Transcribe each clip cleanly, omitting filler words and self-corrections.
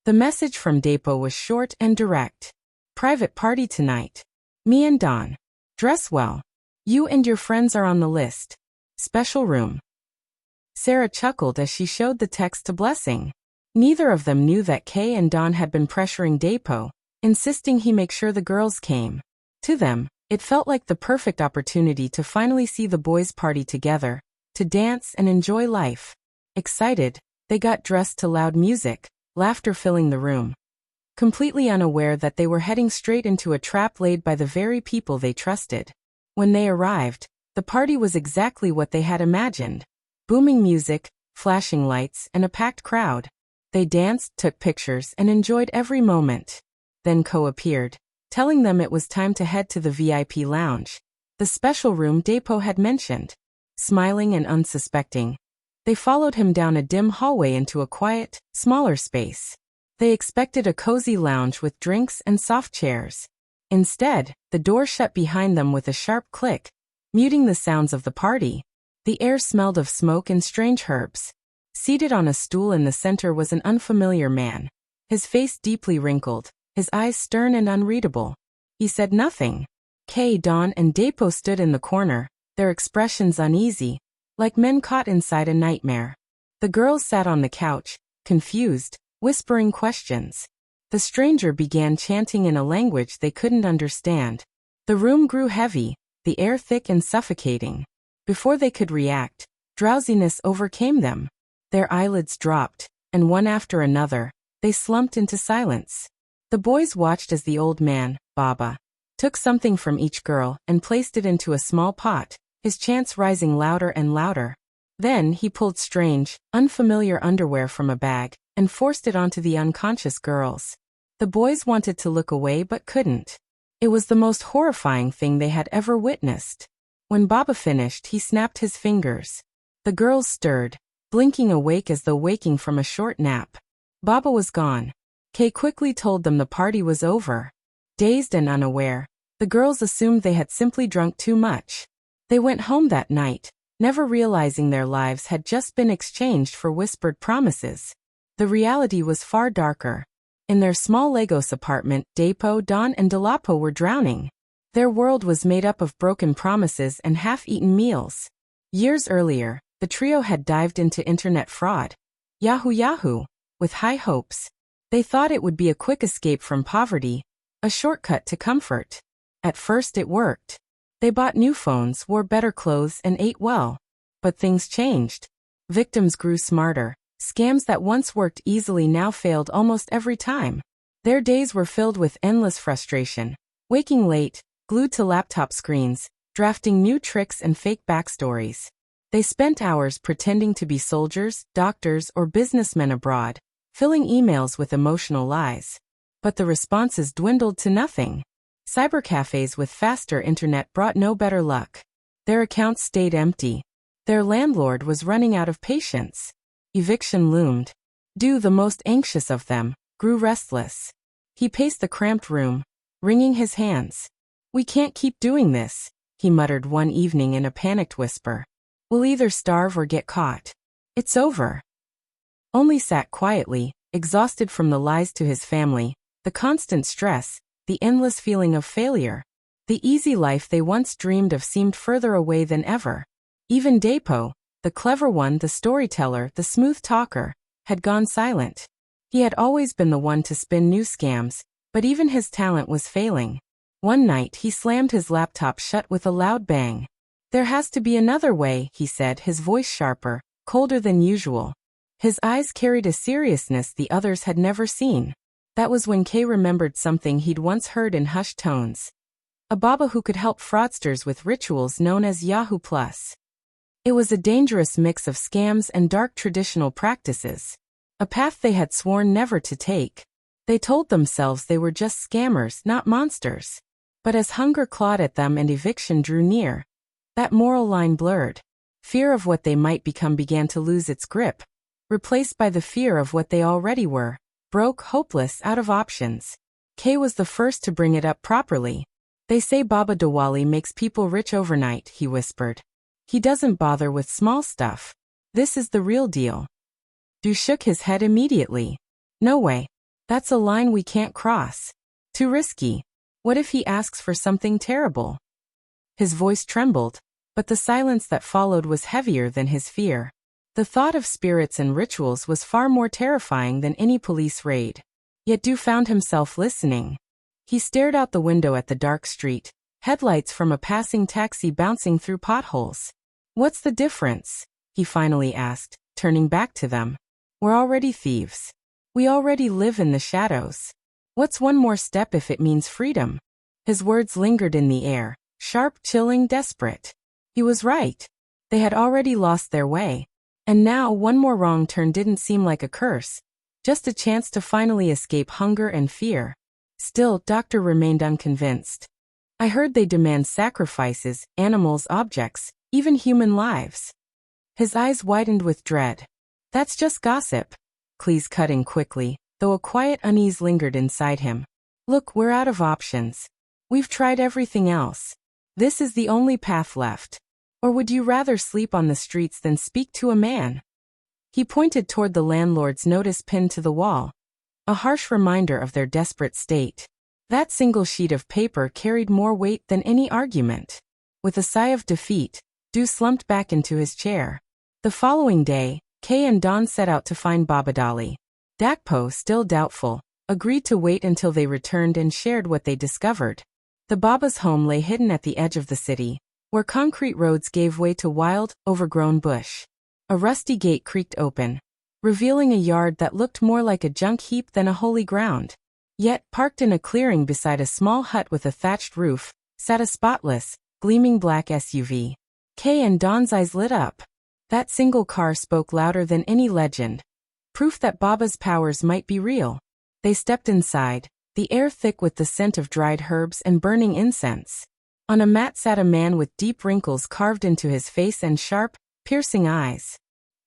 The message from Depo was short and direct. Private party tonight. Me and Don. Dress well. You and your friends are on the list. Special room. Sarah chuckled as she showed the text to Blessing. Neither of them knew that Kay and Don had been pressuring Depo, insisting he make sure the girls came. To them, it felt like the perfect opportunity to finally see the boys party together, to dance and enjoy life. Excited, they got dressed to loud music, laughter filling the room. Completely unaware that they were heading straight into a trap laid by the very people they trusted. When they arrived, the party was exactly what they had imagined. Booming music, flashing lights, and a packed crowd. They danced, took pictures, and enjoyed every moment. Then Ko appeared, telling them it was time to head to the VIP lounge, the special room Depo had mentioned. Smiling and unsuspecting, they followed him down a dim hallway into a quiet, smaller space. They expected a cozy lounge with drinks and soft chairs. Instead, the door shut behind them with a sharp click, muting the sounds of the party. The air smelled of smoke and strange herbs. Seated on a stool in the center was an unfamiliar man, his face deeply wrinkled, his eyes stern and unreadable. He said nothing. Kay, Don, and Depo stood in the corner, their expressions uneasy, like men caught inside a nightmare. The girls sat on the couch, confused, whispering questions. The stranger began chanting in a language they couldn't understand. The room grew heavy, the air thick and suffocating. Before they could react, drowsiness overcame them. Their eyelids dropped, and one after another, they slumped into silence. The boys watched as the old man, Baba, took something from each girl and placed it into a small pot, his chants rising louder and louder. Then he pulled strange, unfamiliar underwear from a bag and forced it onto the unconscious girls. The boys wanted to look away but couldn't. It was the most horrifying thing they had ever witnessed. When Baba finished, he snapped his fingers. The girls stirred, blinking awake as though waking from a short nap. Baba was gone. Kay quickly told them the party was over. Dazed and unaware, the girls assumed they had simply drunk too much. They went home that night, never realizing their lives had just been exchanged for whispered promises. The reality was far darker. In their small Lagos apartment, Depo, Don, and Dolapo were drowning. Their world was made up of broken promises and half-eaten meals. Years earlier, the trio had dived into internet fraud. Yahoo! With high hopes. They thought it would be a quick escape from poverty, a shortcut to comfort. At first it worked. They bought new phones, wore better clothes, and ate well. But things changed. Victims grew smarter. Scams that once worked easily now failed almost every time. Their days were filled with endless frustration. Waking late, glued to laptop screens, drafting new tricks and fake backstories. They spent hours pretending to be soldiers, doctors, or businessmen abroad, filling emails with emotional lies. But the responses dwindled to nothing. Cybercafes with faster internet brought no better luck. Their accounts stayed empty. Their landlord was running out of patience. Eviction loomed. Du, the most anxious of them, grew restless. He paced the cramped room, wringing his hands. "We can't keep doing this," he muttered one evening in a panicked whisper. "We'll either starve or get caught. It's over." Only sat quietly, exhausted from the lies to his family, the constant stress, the endless feeling of failure. The easy life they once dreamed of seemed further away than ever. Even Depo, the clever one, the storyteller, the smooth talker, had gone silent. He had always been the one to spin new scams, but even his talent was failing. One night he slammed his laptop shut with a loud bang. "There has to be another way," he said, his voice sharper, colder than usual. His eyes carried a seriousness the others had never seen. That was when Kay remembered something he'd once heard in hushed tones. A Baba who could help fraudsters with rituals known as Yahoo Plus. It was a dangerous mix of scams and dark traditional practices. A path they had sworn never to take. They told themselves they were just scammers, not monsters. But as hunger clawed at them and eviction drew near, that moral line blurred. Fear of what they might become began to lose its grip, replaced by the fear of what they already were, broke, hopeless, out of options. Kay was the first to bring it up properly. "They say Baba Diwali makes people rich overnight," he whispered. "He doesn't bother with small stuff. This is the real deal." Du shook his head immediately. "No way. That's a line we can't cross. Too risky. What if he asks for something terrible? His voice trembled, but the silence that followed was heavier than his fear. The thought of spirits and rituals was far more terrifying than any police raid. Yet Du found himself listening. He stared out the window at the dark street, headlights from a passing taxi bouncing through potholes. What's the difference? He finally asked, turning back to them. We're already thieves. We already live in the shadows. What's one more step if it means freedom? His words lingered in the air, sharp, chilling, desperate. He was right. They had already lost their way. And now one more wrong turn didn't seem like a curse, just a chance to finally escape hunger and fear. Still, Doctor remained unconvinced. I heard they demand sacrifices, animals, objects, even human lives. His eyes widened with dread. That's just gossip. Cleese cut in quickly, though a quiet unease lingered inside him. Look, we're out of options. We've tried everything else. This is the only path left. Or would you rather sleep on the streets than speak to a man? He pointed toward the landlord's notice pinned to the wall, a harsh reminder of their desperate state. That single sheet of paper carried more weight than any argument. With a sigh of defeat, Du slumped back into his chair. The following day, Kay and Dawn set out to find Babadali. Dakpo, still doubtful, agreed to wait until they returned and shared what they discovered. The Baba's home lay hidden at the edge of the city, where concrete roads gave way to wild, overgrown bush. A rusty gate creaked open, revealing a yard that looked more like a junk heap than a holy ground. Yet, parked in a clearing beside a small hut with a thatched roof, sat a spotless, gleaming black SUV. Kay and Dawn's eyes lit up. That single car spoke louder than any legend. Proof that Baba's powers might be real. They stepped inside, the air thick with the scent of dried herbs and burning incense. On a mat sat a man with deep wrinkles carved into his face and sharp, piercing eyes.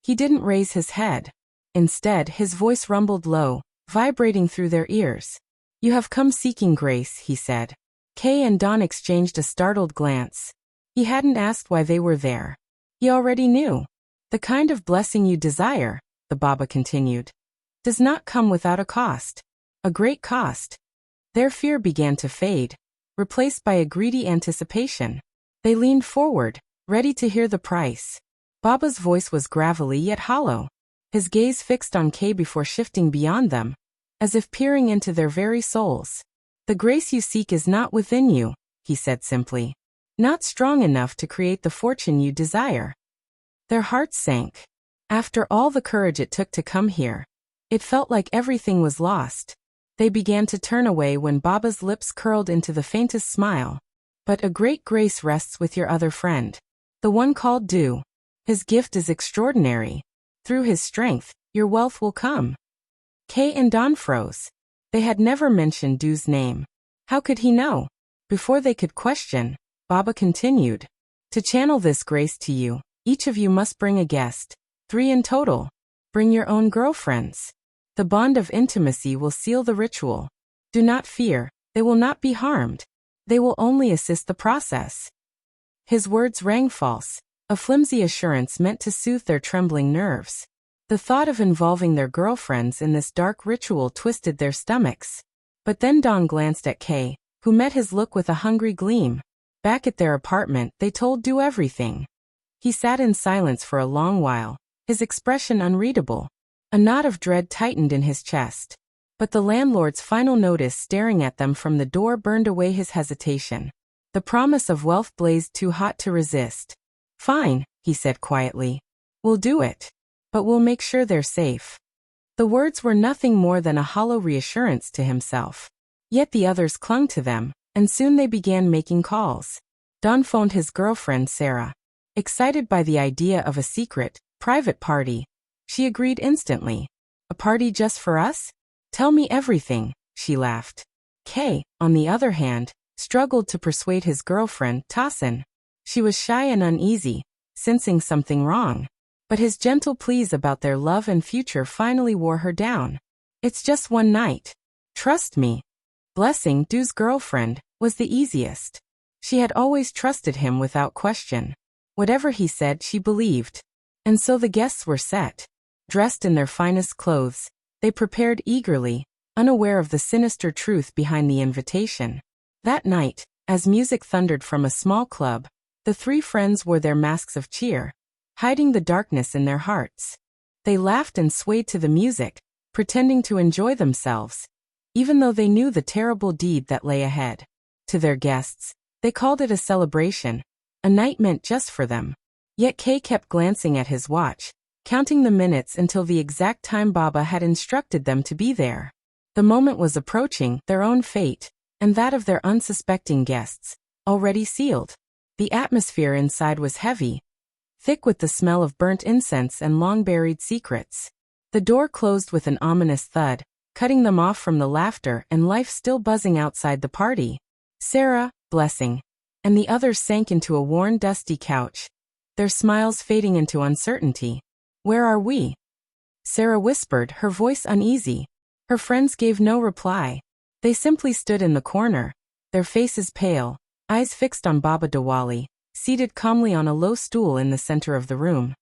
He didn't raise his head. Instead, his voice rumbled low, vibrating through their ears. You have come seeking grace, he said. Kay and Dawn exchanged a startled glance. He hadn't asked why they were there. He already knew. The kind of blessing you desire, the Baba continued, does not come without a cost. A great cost. Their fear began to fade, replaced by a greedy anticipation. They leaned forward, ready to hear the price. Baba's voice was gravelly yet hollow, his gaze fixed on Kay before shifting beyond them, as if peering into their very souls. The grace you seek is not within you, he said simply. Not strong enough to create the fortune you desire. Their hearts sank. After all the courage it took to come here, it felt like everything was lost. They began to turn away when Baba's lips curled into the faintest smile. But a great grace rests with your other friend. The one called Du. His gift is extraordinary. Through his strength, your wealth will come. Kay and Dawn froze. They had never mentioned Du's name. How could he know? Before they could question, Baba continued. To channel this grace to you, each of you must bring a guest. 3 in total. Bring your own girlfriends. The bond of intimacy will seal the ritual. Do not fear, they will not be harmed. They will only assist the process. His words rang false, a flimsy assurance meant to soothe their trembling nerves. The thought of involving their girlfriends in this dark ritual twisted their stomachs. But then Dawn glanced at Kay, who met his look with a hungry gleam. Back at their apartment, they told Du everything. He sat in silence for a long while, his expression unreadable. A knot of dread tightened in his chest. But the landlord's final notice staring at them from the door burned away his hesitation. The promise of wealth blazed too hot to resist. Fine, he said quietly. We'll do it. But we'll make sure they're safe. The words were nothing more than a hollow reassurance to himself. Yet the others clung to them, and soon they began making calls. Don phoned his girlfriend Sarah. Excited by the idea of a secret, private party, she agreed instantly. A party just for us? Tell me everything, she laughed. Kay, on the other hand, struggled to persuade his girlfriend, Tassin. She was shy and uneasy, sensing something wrong. But his gentle pleas about their love and future finally wore her down. It's just one night. Trust me. Blessing, Du's girlfriend, was the easiest. She had always trusted him without question. Whatever he said, she believed. And so the guests were set. Dressed in their finest clothes, they prepared eagerly, unaware of the sinister truth behind the invitation. That night, as music thundered from a small club, the three friends wore their masks of cheer, hiding the darkness in their hearts. They laughed and swayed to the music, pretending to enjoy themselves, even though they knew the terrible deed that lay ahead. To their guests, they called it a celebration, a night meant just for them. Yet Kay kept glancing at his watch, counting the minutes until the exact time Baba had instructed them to be there. The moment was approaching, their own fate, and that of their unsuspecting guests, already sealed. The atmosphere inside was heavy, thick with the smell of burnt incense and long-buried secrets. The door closed with an ominous thud, cutting them off from the laughter and life still buzzing outside the party. Sarah, Blessing, and the others sank into a worn, dusty couch, their smiles fading into uncertainty. "Where are we?" Sarah whispered, her voice uneasy. Her friends gave no reply. They simply stood in the corner, their faces pale, eyes fixed on Baba Diwali, seated calmly on a low stool in the center of the room.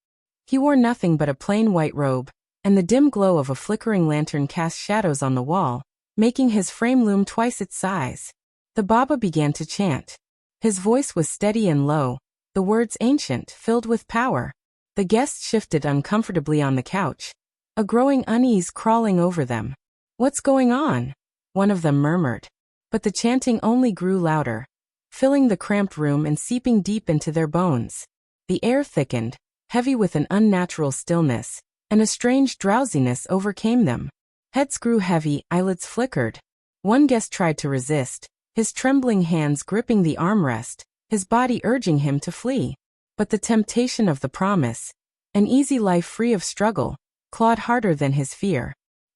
He wore nothing but a plain white robe, and the dim glow of a flickering lantern cast shadows on the wall, making his frame loom twice its size. The Baba began to chant. His voice was steady and low, the words ancient, filled with power. The guests shifted uncomfortably on the couch, a growing unease crawling over them. "What's going on?" one of them murmured. But the chanting only grew louder, filling the cramped room and seeping deep into their bones. The air thickened, heavy with an unnatural stillness, and a strange drowsiness overcame them. Heads grew heavy, eyelids flickered. One guest tried to resist, his trembling hands gripping the armrest, his body urging him to flee. But the temptation of the promise, an easy life free of struggle, clawed harder than his fear.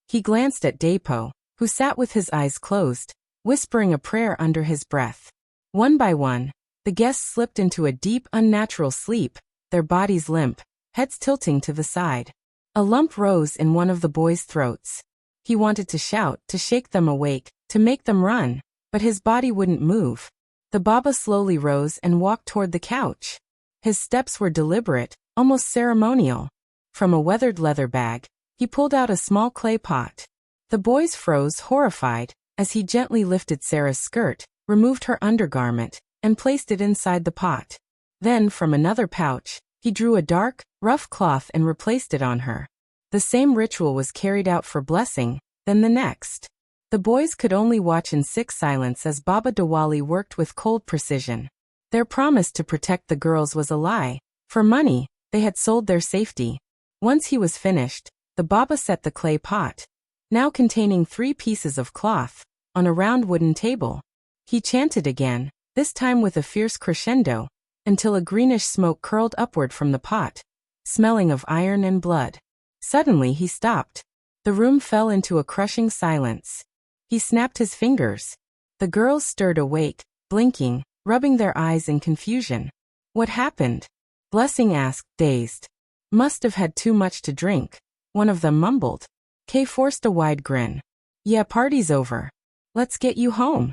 He glanced at Depo, who sat with his eyes closed, whispering a prayer under his breath. One by one, the guests slipped into a deep, unnatural sleep, their bodies limp, heads tilting to the side. A lump rose in one of the boys' throats. He wanted to shout, to shake them awake, to make them run, but his body wouldn't move. The Baba slowly rose and walked toward the couch. His steps were deliberate, almost ceremonial. From a weathered leather bag, he pulled out a small clay pot. The boys froze, horrified, as he gently lifted Sarah's skirt, removed her undergarment, and placed it inside the pot. Then, from another pouch, he drew a dark, rough cloth and replaced it on her. The same ritual was carried out for Blessing, then the next. The boys could only watch in sick silence as Baba Diwali worked with cold precision. Their promise to protect the girls was a lie. For money, they had sold their safety. Once he was finished, the Baba set the clay pot, now containing 3 pieces of cloth, on a round wooden table. He chanted again, this time with a fierce crescendo, until a greenish smoke curled upward from the pot, smelling of iron and blood. Suddenly he stopped. The room fell into a crushing silence. He snapped his fingers. The girls stirred awake, blinking, rubbing their eyes in confusion. "What happened?" Blessing asked, dazed. "Must have had too much to drink," one of them mumbled. Kay forced a wide grin. "Yeah, party's over. Let's get you home."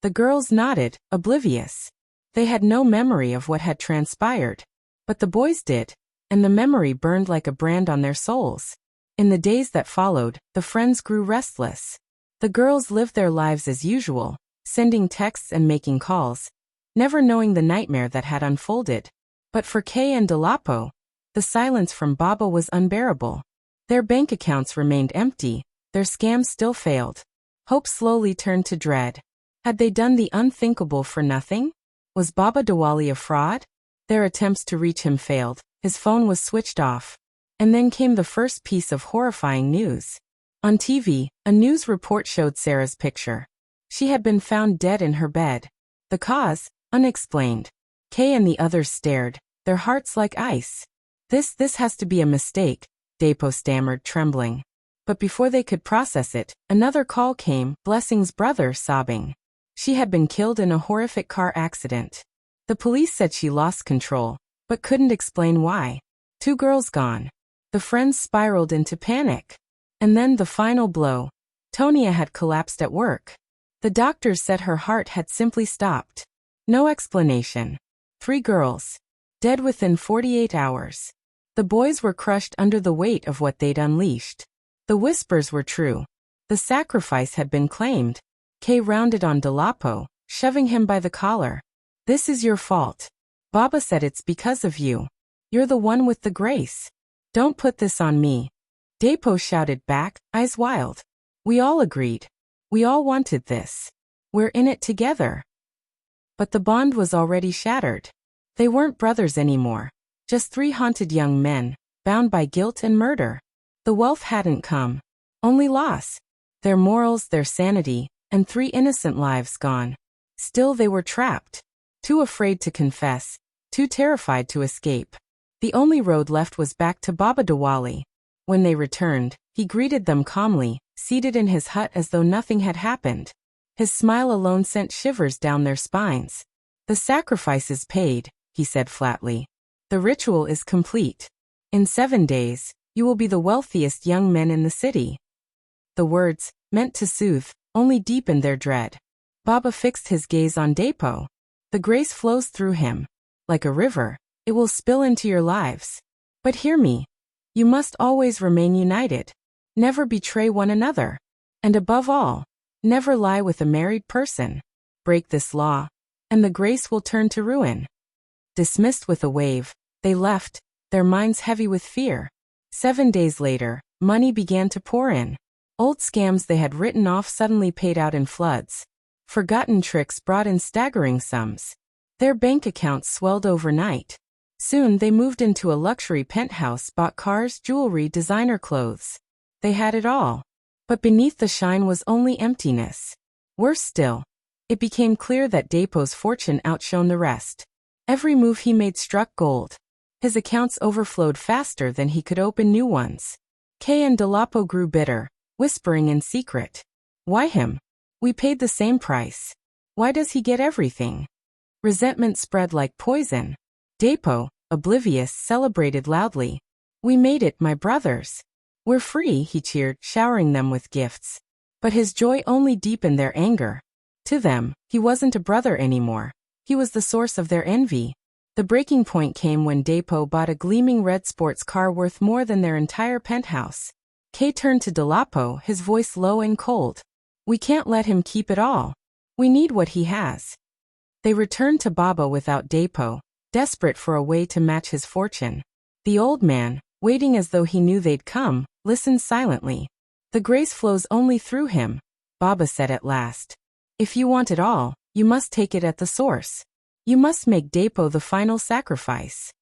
The girls nodded, oblivious. They had no memory of what had transpired. But the boys did, and the memory burned like a brand on their souls. In the days that followed, the friends grew restless. The girls lived their lives as usual, sending texts and making calls, never knowing the nightmare that had unfolded. But for Kay and Delapo, the silence from Baba was unbearable. Their bank accounts remained empty, their scams still failed. Hope slowly turned to dread. Had they done the unthinkable for nothing? Was Baba Diwali a fraud? Their attempts to reach him failed, his phone was switched off. And then came the first piece of horrifying news. On TV, a news report showed Sarah's picture. She had been found dead in her bed. The cause? Unexplained. Kay and the others stared, their hearts like ice. This has to be a mistake," Depo stammered, trembling. But before they could process it, another call came, Blessing's brother sobbing. She had been killed in a horrific car accident. The police said she lost control, but couldn't explain why. 2 girls gone. The friends spiraled into panic. And then the final blow. Tonia had collapsed at work. The doctors said her heart had simply stopped. No explanation. 3 girls. Dead within 48 hours. The boys were crushed under the weight of what they'd unleashed. The whispers were true. The sacrifice had been claimed. Kay rounded on Dolapo, shoving him by the collar. This is your fault. Baba said it's because of you. You're the one with the grace. Don't put this on me. Dapo shouted back, eyes wild. We all agreed. We all wanted this. We're in it together. But the bond was already shattered. They weren't brothers anymore. Just three haunted young men, bound by guilt and murder. The wealth hadn't come. Only loss. Their morals, their sanity, and 3 innocent lives gone. Still they were trapped. Too afraid to confess. Too terrified to escape. The only road left was back to Baba Diwali. When they returned, he greeted them calmly, seated in his hut as though nothing had happened. His smile alone sent shivers down their spines. The sacrifice is paid, he said flatly. The ritual is complete. In 7 days, you will be the wealthiest young men in the city. The words, meant to soothe, only deepened their dread. Baba fixed his gaze on Dapo. The grace flows through him. Like a river, it will spill into your lives. But hear me. You must always remain united. Never betray one another. And above all, never lie with a married person. Break this law, and the grace will turn to ruin. Dismissed with a wave, they left, their minds heavy with fear. 7 days later, money began to pour in. Old scams they had written off suddenly paid out in floods. Forgotten tricks brought in staggering sums. Their bank accounts swelled overnight. Soon they moved into a luxury penthouse, bought cars, jewelry, designer clothes. They had it all. But beneath the shine was only emptiness. Worse still, it became clear that Dapo's fortune outshone the rest. Every move he made struck gold. His accounts overflowed faster than he could open new ones. Kay and Dolapo grew bitter, whispering in secret. Why him? We paid the same price. Why does he get everything? Resentment spread like poison. Dapo, oblivious, celebrated loudly. We made it, my brothers. We're free, he cheered, showering them with gifts. But his joy only deepened their anger. To them, he wasn't a brother anymore. He was the source of their envy. The breaking point came when Dapo bought a gleaming red sports car worth more than their entire penthouse. Kay turned to Dolapo, his voice low and cold. We can't let him keep it all. We need what he has. They returned to Baba without Dapo, desperate for a way to match his fortune. The old man, waiting as though he knew they'd come, listened silently. The grace flows only through him, Baba said at last. If you want it all, you must take it at the source. You must make Dapo the final sacrifice.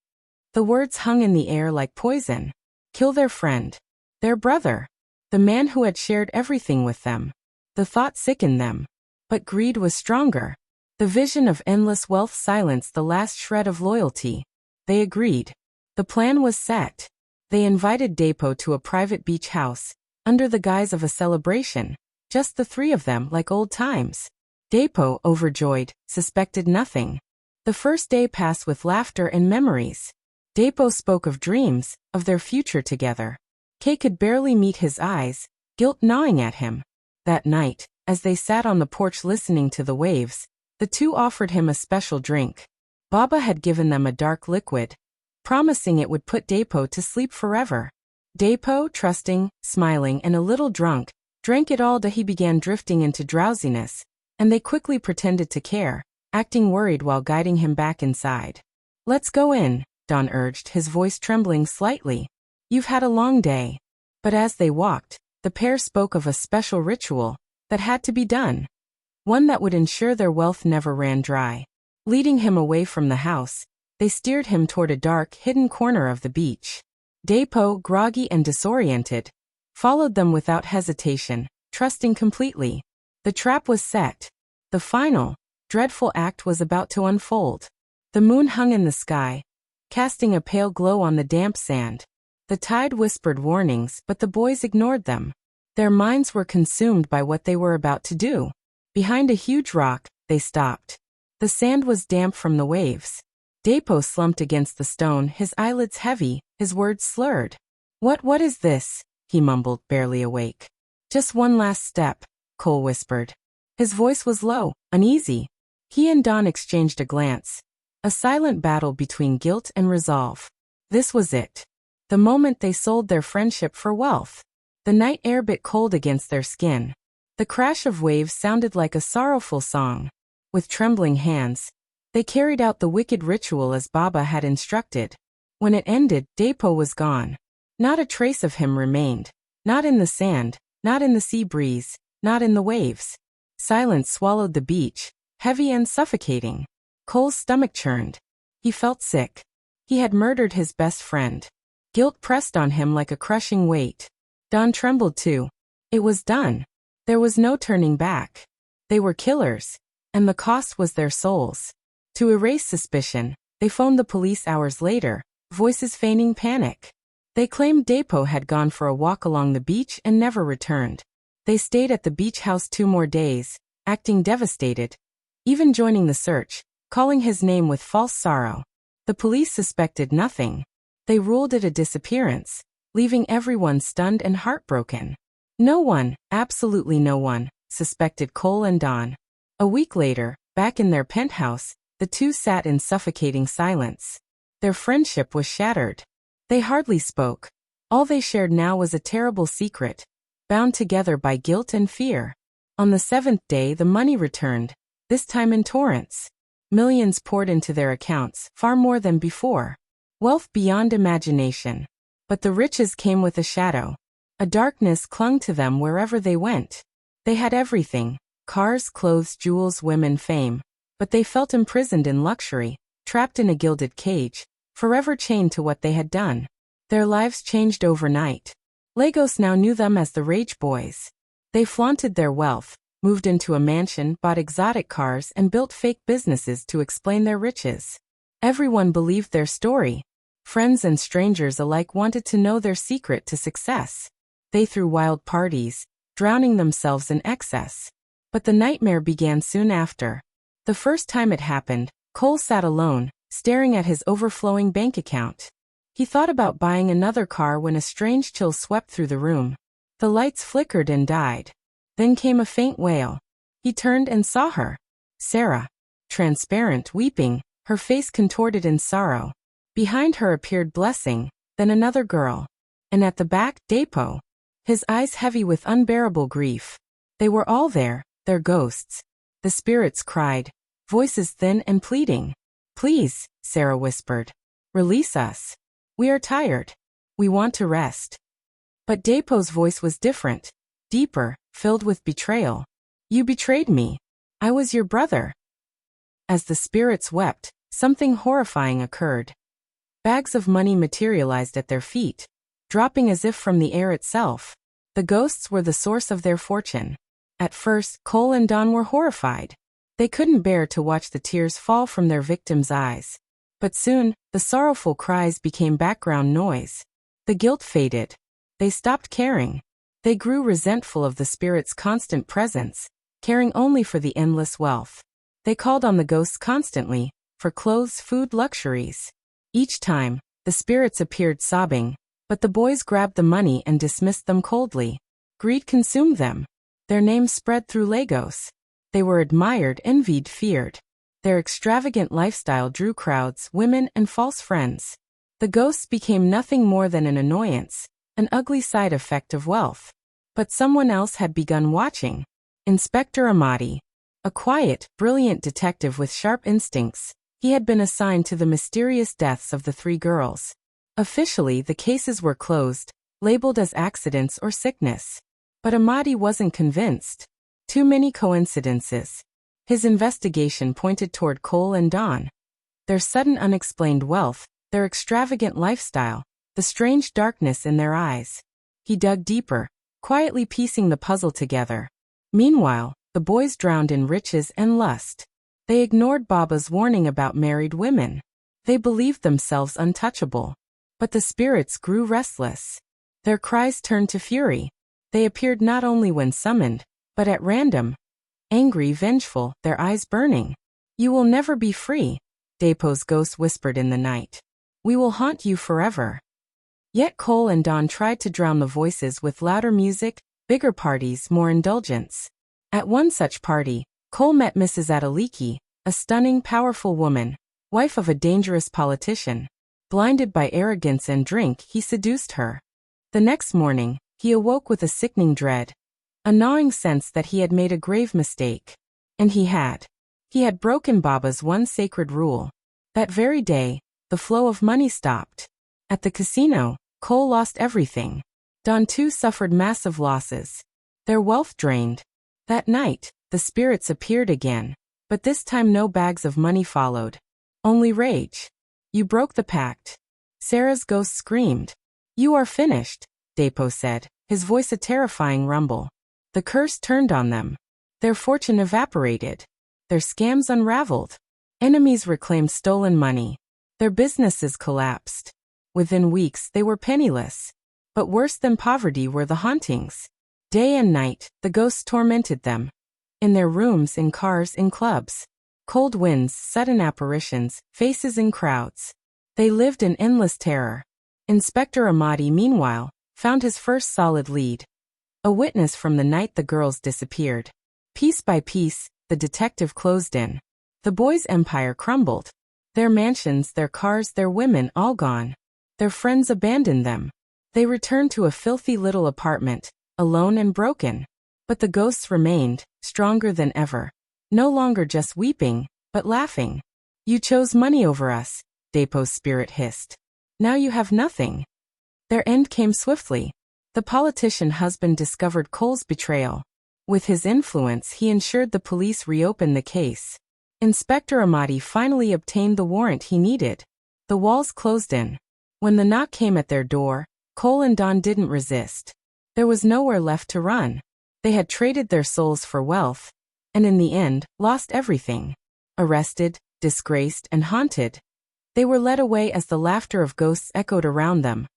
The words hung in the air like poison. Kill their friend. Their brother. The man who had shared everything with them. The thought sickened them. But greed was stronger. The vision of endless wealth silenced the last shred of loyalty. They agreed. The plan was set. They invited Dapo to a private beach house, under the guise of a celebration, just the 3 of them like old times. Dapo, overjoyed, suspected nothing. The first day passed with laughter and memories. Dapo spoke of dreams, of their future together. Kay could barely meet his eyes, guilt gnawing at him. That night, as they sat on the porch listening to the waves, the 2 offered him a special drink. Baba had given them a dark liquid, promising it would put Dapo to sleep forever. Dapo, trusting, smiling, and a little drunk, drank it all till he began drifting into drowsiness, and they quickly pretended to care, acting worried while guiding him back inside. Let's go in, Don urged, his voice trembling slightly. You've had a long day. But as they walked, the pair spoke of a special ritual that had to be done. One that would ensure their wealth never ran dry. Leading him away from the house, they steered him toward a dark, hidden corner of the beach. Dapo, groggy and disoriented, followed them without hesitation, trusting completely. The trap was set. The final, dreadful act was about to unfold. The moon hung in the sky, casting a pale glow on the damp sand. The tide whispered warnings, but the boys ignored them. Their minds were consumed by what they were about to do. Behind a huge rock, they stopped. The sand was damp from the waves. Dapo slumped against the stone, his eyelids heavy, his words slurred. What is this? He mumbled, barely awake. Just one last step, Cole whispered. His voice was low, uneasy. He and Don exchanged a glance. A silent battle between guilt and resolve. This was it. The moment they sold their friendship for wealth. The night air bit cold against their skin. The crash of waves sounded like a sorrowful song. With trembling hands, they carried out the wicked ritual as Baba had instructed. When it ended, Depo was gone. Not a trace of him remained. Not in the sand, not in the sea breeze, not in the waves. Silence swallowed the beach, heavy and suffocating. Cole's stomach churned. He felt sick. He had murdered his best friend. Guilt pressed on him like a crushing weight. Don trembled too. It was done. There was no turning back. They were killers, and the cost was their souls. To erase suspicion, they phoned the police hours later, voices feigning panic. They claimed Depo had gone for a walk along the beach and never returned. They stayed at the beach house 2 more days, acting devastated, even joining the search, calling his name with false sorrow. The police suspected nothing. They ruled it a disappearance, leaving everyone stunned and heartbroken. No one, absolutely no one, suspected Cole and Don. A week later, back in their penthouse, the two sat in suffocating silence. Their friendship was shattered. They hardly spoke. All they shared now was a terrible secret, bound together by guilt and fear. On the 7th day the money returned, this time in torrents. Millions poured into their accounts, far more than before. Wealth beyond imagination. But the riches came with a shadow. A darkness clung to them wherever they went. They had everything: cars, clothes, jewels, women, fame. But they felt imprisoned in luxury, trapped in a gilded cage, forever chained to what they had done. Their lives changed overnight. Lagos now knew them as the Rage Boys. They flaunted their wealth, moved into a mansion, bought exotic cars, and built fake businesses to explain their riches. Everyone believed their story. Friends and strangers alike wanted to know their secret to success. They threw wild parties, drowning themselves in excess. But the nightmare began soon after. The first time it happened, Cole sat alone, staring at his overflowing bank account. He thought about buying another car when a strange chill swept through the room. The lights flickered and died. Then came a faint wail. He turned and saw her. Sarah. Transparent, weeping, her face contorted in sorrow. Behind her appeared Blessing, then another girl. And at the back, Depo. His eyes heavy with unbearable grief. They were all there, their ghosts. The spirits cried, voices thin and pleading. Please, Sarah whispered. Release us. We are tired. We want to rest. But Depo's voice was different, deeper, filled with betrayal. You betrayed me. I was your brother. As the spirits wept, something horrifying occurred. Bags of money materialized at their feet, dropping as if from the air itself. The ghosts were the source of their fortune. At first, Cole and Don were horrified. They couldn't bear to watch the tears fall from their victims' eyes. But soon, the sorrowful cries became background noise. The guilt faded. They stopped caring. They grew resentful of the spirits' constant presence, caring only for the endless wealth. They called on the ghosts constantly, for clothes, food, luxuries. Each time, the spirits appeared sobbing, but the boys grabbed the money and dismissed them coldly. Greed consumed them. Their names spread through Lagos. They were admired, envied, feared. Their extravagant lifestyle drew crowds, women, and false friends. The ghosts became nothing more than an annoyance, an ugly side effect of wealth. But someone else had begun watching. Inspector Amati. A quiet, brilliant detective with sharp instincts, he had been assigned to the mysterious deaths of the 3 girls. Officially, the cases were closed, labeled as accidents or sickness. But Amati wasn't convinced. Too many coincidences. His investigation pointed toward Cole and Don. Their sudden unexplained wealth, their extravagant lifestyle, the strange darkness in their eyes. He dug deeper, quietly piecing the puzzle together. Meanwhile, the boys drowned in riches and lust. They ignored Baba's warning about married women. They believed themselves untouchable. But the spirits grew restless. Their cries turned to fury. They appeared not only when summoned, but at random. Angry, vengeful, their eyes burning. You will never be free, Depo's ghost whispered in the night. We will haunt you forever. Yet Cole and Don tried to drown the voices with louder music, bigger parties, more indulgence. At one such party, Cole met Mrs. Adeliki, a stunning, powerful woman, wife of a dangerous politician. Blinded by arrogance and drink, he seduced her. The next morning, he He awoke with a sickening dread, a gnawing sense that he had made a grave mistake. And he had. He had broken Baba's one sacred rule. That very day, the flow of money stopped. At the casino, Cole lost everything. Don too suffered massive losses. Their wealth drained. That night, the spirits appeared again. But this time no bags of money followed. Only rage. You broke the pact. Sarah's ghost screamed. You are finished, Depo said, his voice a terrifying rumble. The curse turned on them. Their fortune evaporated. Their scams unraveled. Enemies reclaimed stolen money. Their businesses collapsed. Within weeks they were penniless. But worse than poverty were the hauntings. Day and night, the ghosts tormented them. In their rooms, in cars, in clubs. Cold winds, sudden apparitions, faces in crowds. They lived in endless terror. Inspector Amati, meanwhile, found his first solid lead. A witness from the night the girls disappeared. Piece by piece, the detective closed in. The boys' empire crumbled. Their mansions, their cars, their women, all gone. Their friends abandoned them. They returned to a filthy little apartment, alone and broken. But the ghosts remained, stronger than ever. No longer just weeping, but laughing. You chose money over us, Depo's spirit hissed. Now you have nothing. Their end came swiftly. The politician husband discovered Cole's betrayal. With his influence, he ensured the police reopen the case. Inspector Amati finally obtained the warrant he needed. The walls closed in. When the knock came at their door, Cole and Don didn't resist. There was nowhere left to run. They had traded their souls for wealth, and in the end, lost everything. Arrested, disgraced, and haunted. They were led away as the laughter of ghosts echoed around them.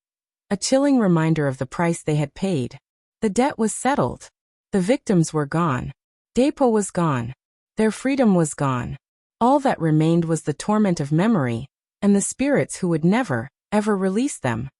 A chilling reminder of the price they had paid. The debt was settled. The victims were gone. Depo was gone. Their freedom was gone. All that remained was the torment of memory, and the spirits who would never, ever release them.